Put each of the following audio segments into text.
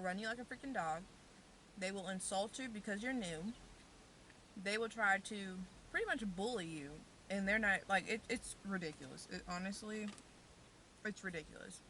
run you like a freaking dog. They will insult you because you're new. They will try to pretty much bully you, and they're not like it's ridiculous. Honestly, it's ridiculous.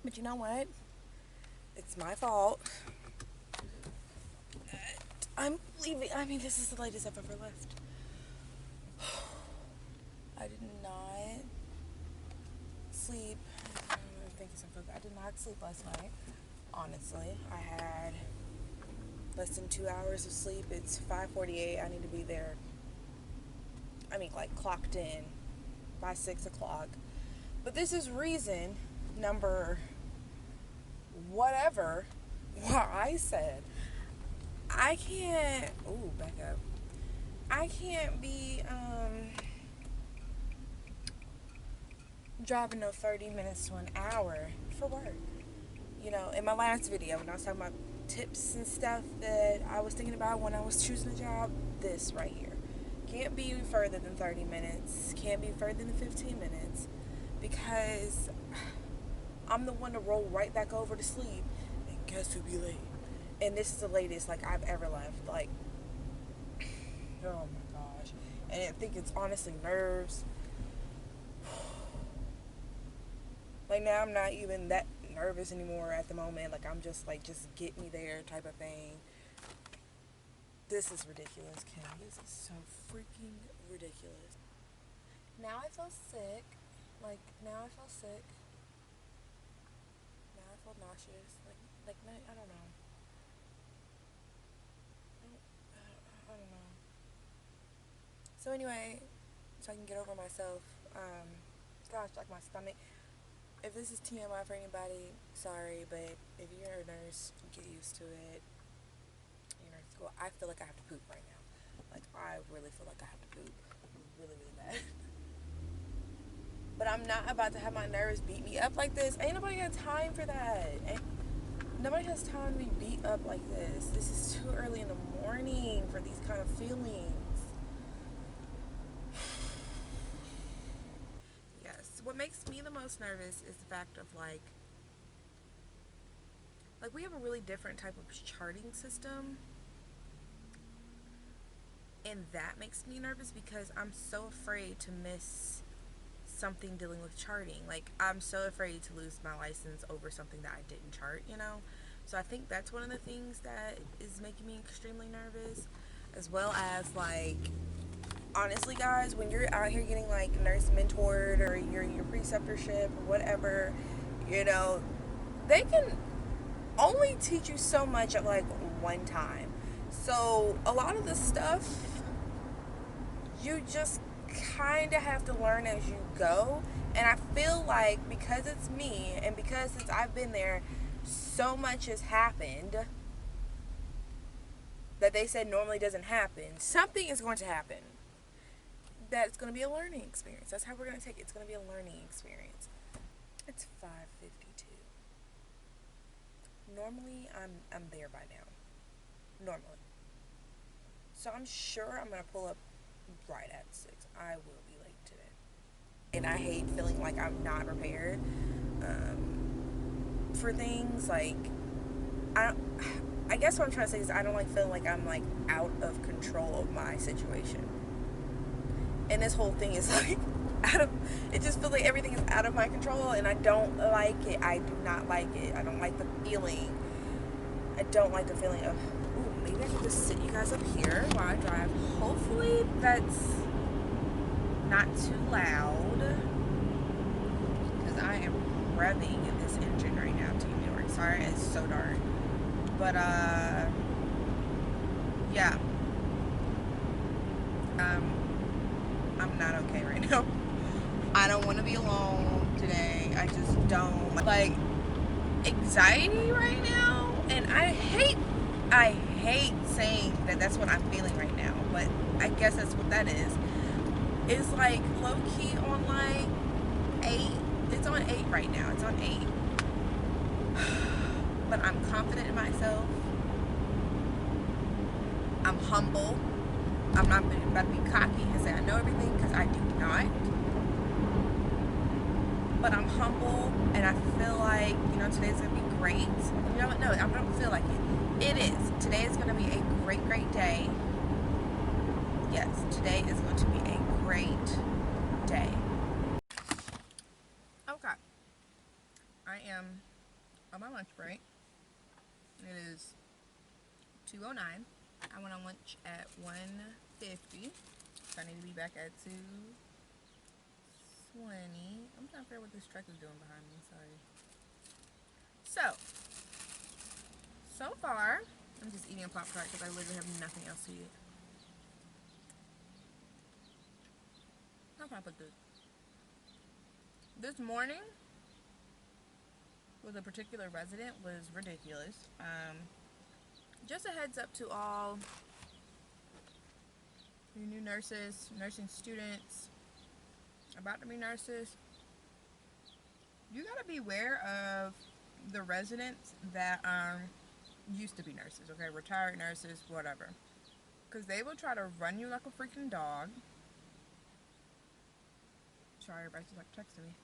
But you know what? It's my fault. I'm leaving. I mean, this is the latest I've ever left. I did not sleep. I did not sleep last night. Honestly, I had less than 2 hours of sleep. It's 5:48. I need to be there. I mean, like clocked in by 6 o'clock. But this is reason number whatever why I said I can't. Ooh, back up. I can't be driving no 30 minutes to an hour for work. You know, in my last video when I was talking about tips and stuff that I was thinking about when I was choosing a job, this right here. Can't be further than 30 minutes. Can't be further than 15 minutes. Because I'm the one to roll right back over to sleep. And guess who'll be late? And this is the latest, like, I've ever left. Like, oh my gosh. And I think it's honestly nerves. Like, now I'm not even that nervous anymore at the moment. Like, I'm just, like, just get me there type of thing. This is ridiculous, Kim. This is so freaking ridiculous. Now I feel sick. Like, now I feel sick. Now I feel nauseous. Like, I don't know. I don't know. So anyway, so I can get over myself. Gosh, like my stomach. If this is TMI for anybody, sorry, but if you're a nurse, get used to it. You're nurse school. I feel like I have to poop right now. Like, I really feel like I have to poop. Really, really bad. But I'm not about to have my nerves beat me up like this. Ain't nobody got time for that. Nobody has time to be beat up like this. This is too early in the morning for these kind of feelings. Yes. What makes me the most nervous is the fact of like we have a really different type of charting system. And that makes me nervous because I'm so afraid to miss something dealing with charting. Like, I'm so afraid to lose my license over something that I didn't chart, you know? So I think that's one of the things that is making me extremely nervous, as well as, like, honestly, guys, when you're out here getting, like, nurse mentored or you're in your preceptorship or whatever, you know, they can only teach you so much at, like, one time. So a lot of the stuff you just kind of have to learn as you go. And I feel like because it's me and because since I've been there, so much has happened that they said normally doesn't happen. Something is going to happen. That's going to be a learning experience. That's how we're going to take it. It's going to be a learning experience. It's 5:52. Normally I'm there by now. Normally. So I'm sure I'm going to pull up right at 6. I will be late today. And I hate feeling like I'm not prepared for things. Like, I, I guess what I'm trying to say is I don't like feeling like I'm like out of control of my situation. And this whole thing is like out of, it just feels like everything is out of my control and I don't like it. I do not like it. I don't like the feeling. I don't like the feeling of, ooh, maybe I can just sit you guys up here while I drive. Hopefully that's not too loud because I am revving in this engine right now to New York. Sorry, it's so dark. But yeah. I'm not okay right now. I don't want to be alone today. I just don't like anxiety right now, and I hate saying that that's what I'm feeling right now, but I guess that's what that is. It's like low key on like 8. It's on 8 right now. It's on 8. But I'm confident in myself. I'm humble. I'm not about to be cocky and say I know everything because I do not. But I'm humble and I feel like, today's going to be great. You know what? No, I don't feel like it. It is. Today is going to be a great, great day. Yes, today is going to be a great day. Okay. I am on my lunch break. It is 2:09. I went on lunch at 1:50. So I need to be back at 2:20. I'm trying to figure out what this truck is doing behind me. Sorry. So far, I'm just eating a Pop-Tart because I literally have nothing else to eat. How can I put this? This morning with a particular resident was ridiculous. Just a heads up to all you new nurses, nursing students, about to be nurses. You gotta beware of the residents that used to be nurses, okay? Retired nurses, whatever. Because they will try to run you like a freaking dog. Sorry, everybody's just like texting me.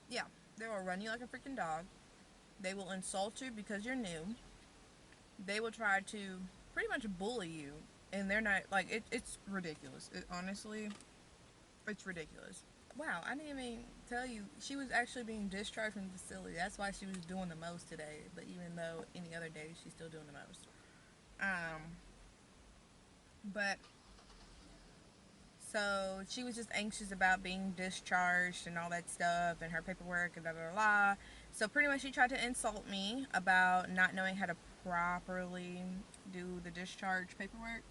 Yeah, they will run you like a freaking dog. They will insult you because you're new. They will try to pretty much bully you. And they're not, like, it's ridiculous. Honestly, it's ridiculous. Wow, I didn't even tell you. She was actually being discharged from the facility. That's why she was doing the most today. But even though any other day, she's still doing the most. But so she was just anxious about being discharged and all that stuff and her paperwork and blah blah blah. So pretty much she tried to insult me about not knowing how to properly do the discharge paperwork.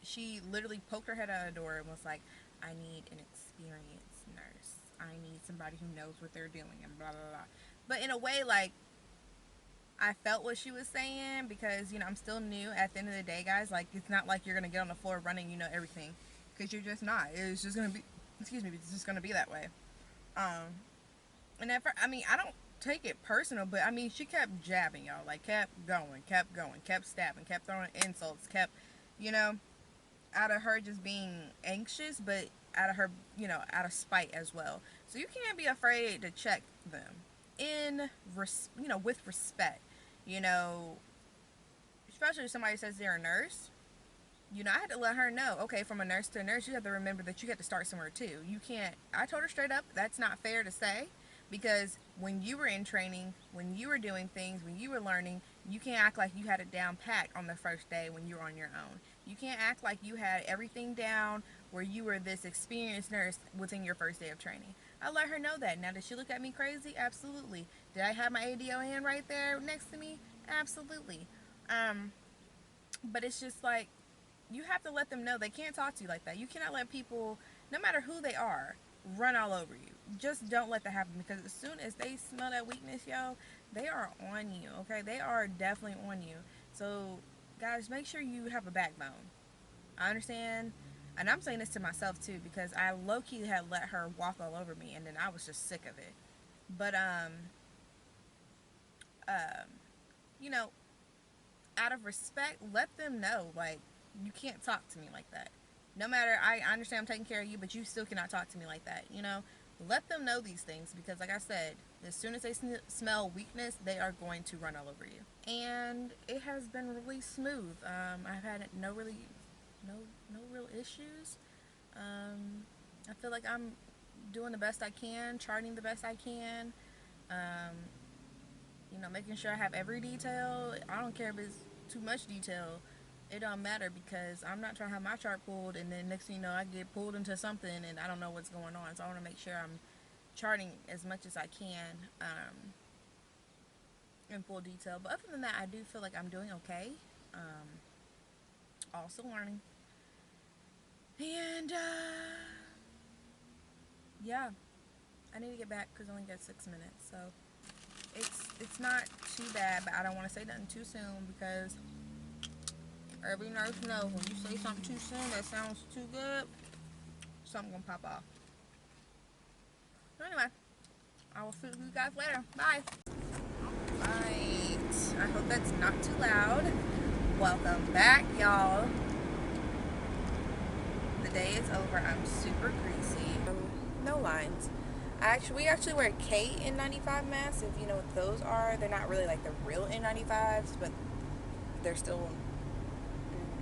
She literally poked her head out of the door and was like, I need an experienced nurse. I need somebody who knows what they're doing and blah blah blah. But in a way, like, I felt what she was saying because, I'm still new at the end of the day, guys. Like, it's not like you're going to get on the floor running, everything. Because you're just not. It's just going to be, it's just going to be that way. And at first, I don't take it personal, but, she kept jabbing, y'all. Like, kept going, kept stabbing, kept throwing insults, kept, out of her just being anxious, but out of her, out of spite as well. So you can't be afraid to check them with respect. Especially if somebody says they're a nurse, I had to let her know, okay, from a nurse to a nurse, you have to remember that you have to start somewhere too. You can't, I told her straight up, that's not fair to say, because when you were in training, when you were doing things, when you were learning, you can't act like you had it down packed on the first day when you were on your own. You can't act like you had everything down where you were this experienced nurse within your first day of training. I let her know that. Now, did she look at me crazy? Absolutely. Did I have my ADON right there next to me? Absolutely. But it's just like, you have to let them know they can't talk to you like that. You cannot let people, no matter who they are, run all over you. Just don't let that happen, because as soon as they smell that weakness, yo, they are on you, okay? They are definitely on you. So, guys, make sure you have a backbone. I understand, and I'm saying this to myself too, because I low-key had let her walk all over me, and then I was just sick of it. But um, you know, out of respect, let them know, like, you can't talk to me like that. No matter, I understand I'm taking care of you, but you still cannot talk to me like that, you know? Let them know these things, because like I said, as soon as they smell weakness, they are going to run all over you. And it has been really smooth. I've had no no real issues. I feel like I'm doing the best I can, charting the best I can. Um, making sure I have every detail. I don't care if it's too much detail. It don't matter, because I'm not trying to have my chart pulled and then next thing you know I get pulled into something and I don't know what's going on. So I want to make sure I'm charting as much as I can in full detail. But other than that, I do feel like I'm doing okay. Also learning. And yeah, I need to get back because I only got 6 minutes. So it's not too bad, but I don't want to say nothing too soon, because every nurse knows when you say something too soon that sounds too good, something gonna pop off. So anyway, I will see you guys later. Bye. Alright, I hope that's not too loud. Welcome back, y'all. The day is over. I'm super greasy. No lines. We actually wear K N95 masks. If you know what those are, they're not really like the real N95s, but they're still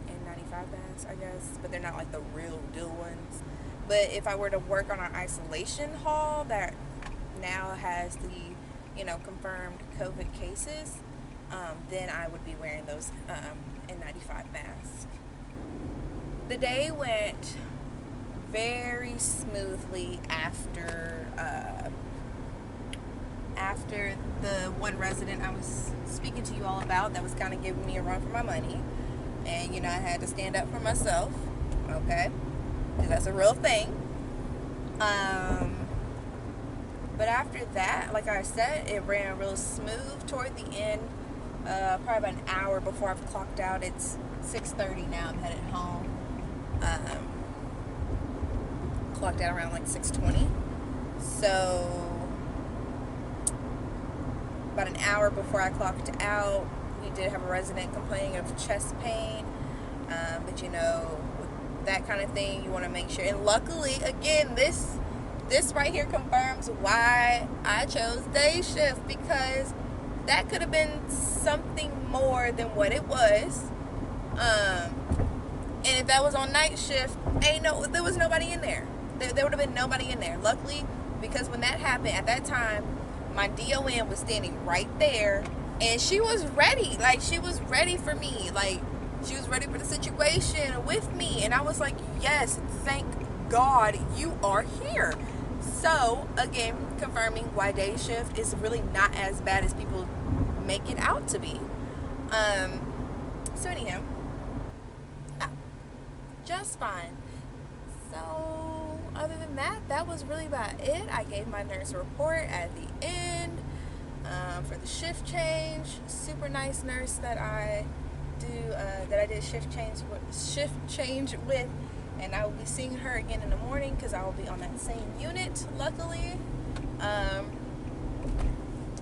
N95 masks, I guess. But they're not like the real deal ones. But if I were to work on our isolation hall that now has the, confirmed COVID cases, then I would be wearing those N95 masks. The day went very smoothly after the one resident I was speaking to you all about that was kind of giving me a run for my money, and I had to stand up for myself, okay, because that's a real thing. But after that, like I said, it ran real smooth toward the end. Probably about an hour before I've clocked out. It's 6:30 now. I'm headed home. Clocked out around like 6:20. So about an hour before I clocked out, we did have a resident complaining of chest pain. But with that kind of thing, you want to make sure. And luckily, again, this right here confirms why I chose day shift, because that could have been something more than what it was. And if that was on night shift, there was nobody in there. There would have been nobody in there. Luckily, because when that happened, at that time, my DON was standing right there, and she was ready. Like, she was ready for me. Like, she was ready for the situation with me. And I was like, yes, thank God you are here. So, again, confirming why day shift is really not as bad as people make it out to be. So anyhow, just fine. So, other than that, that was really about it. I gave my nurse a report at the end for the shift change. Super nice nurse that I did shift change with, and I will be seeing her again in the morning because I will be on that same unit, luckily.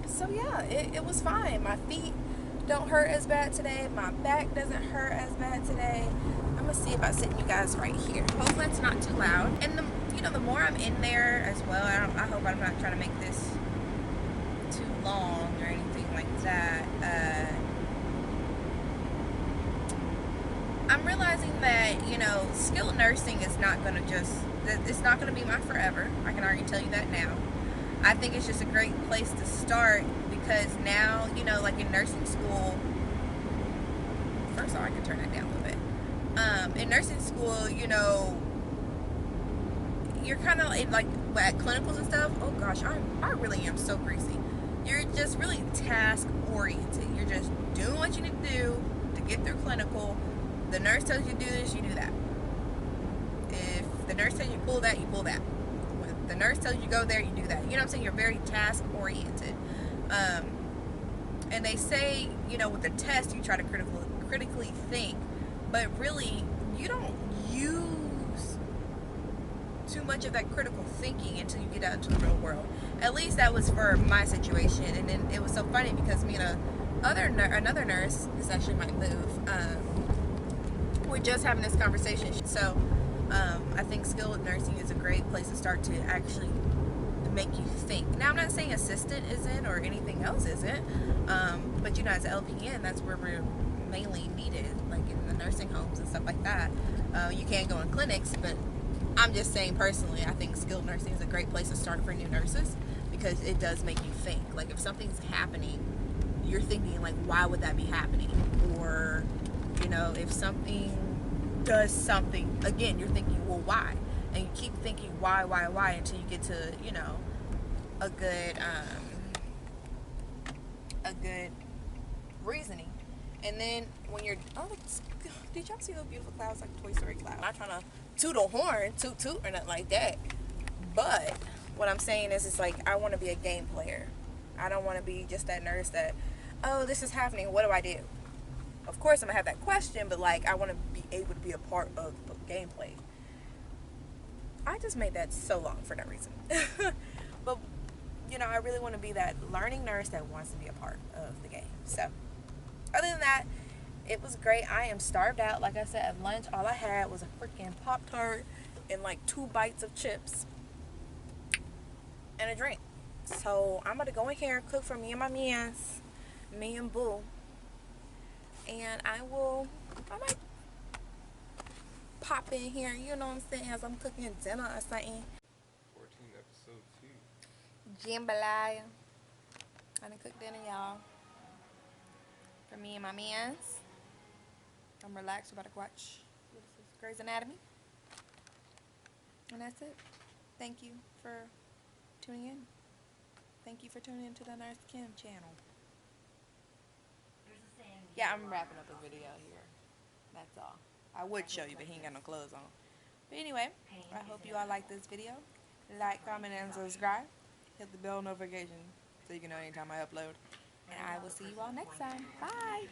So yeah, it was fine. My feet don't hurt as bad today. My back doesn't hurt as bad today. I'm gonna see if I sit you guys right here. Hopefully it's not too loud. And the more I'm in there as well, I hope I'm not trying to make this too long or anything like that. I'm realizing that, skilled nursing is not going to it's not going to be my forever. I can already tell you that now. I think it's just a great place to start, because now, like in nursing school, first of all, I can turn that down a little bit. In nursing school, you're kind of like at clinicals and stuff. Oh gosh, I really am so greasy. You're just really task oriented. You're just doing what you need to do to get through clinical. The nurse tells you to do this, you do that. If the nurse tells you pull that, you pull that. When the nurse tells you go there, you do that. You know what I'm saying? You're very task oriented. And they say, you know, with the test, you try to critically think, but really, you don't use too much of that critical thinking until you get out into the real world. At least that was for my situation. And then it was so funny because me and another nurse, this actually might move, we're just having this conversation. So I think skilled nursing is a great place to start to actually make you think. Now, I'm not saying assistant isn't or anything else isn't, but you know, as an LPN, that's where we're mainly needed, like in the nursing homes and stuff like that. You can go in clinics, but I'm just saying personally, I think skilled nursing is a great place to start for new nurses because it does make you think. Like if something's happening, you're thinking like, why would that be happening? Or, you know, if something does something, again, you're thinking, well, why? And you keep thinking why until you get to, you know, a good reasoning. And then when you're, oh, did y'all see those beautiful clouds, like Toy Story clouds? I'm not trying to toot a horn, toot or nothing like that. But what I'm saying is, it's like I want to be a game player. I don't want to be just that nurse that, oh, this is happening. What do I do? Of course, I'm gonna have that question, but like I want to be able to be a part of the gameplay. I just made that so long for no reason. But, you know, I really want to be that learning nurse that wants to be a part of the game. So, other than that, it was great. I am starved out. Like I said, at lunch, all I had was a freaking Pop-Tart and like 2 bites of chips and a drink. So, I'm going to go in here and cook for me and my mans, me and Boo. And I might pop in here, you know what I'm saying, as I'm cooking dinner or something. 14 episode 2. Jambalaya. I'm gonna cook dinner, y'all, for me and my mans. I'm relaxed, about to watch Grey's Anatomy. And that's it. Thank you for tuning in. Thank you for tuning in to the Nurse Kim channel. Yeah, I'm wrapping up a video here. That's all. I would show you, but he ain't got no clothes on. But anyway, I hope you all like this video. Like, comment, and subscribe. Hit the bell notification so you can know anytime I upload. And I will see you all next time. Bye!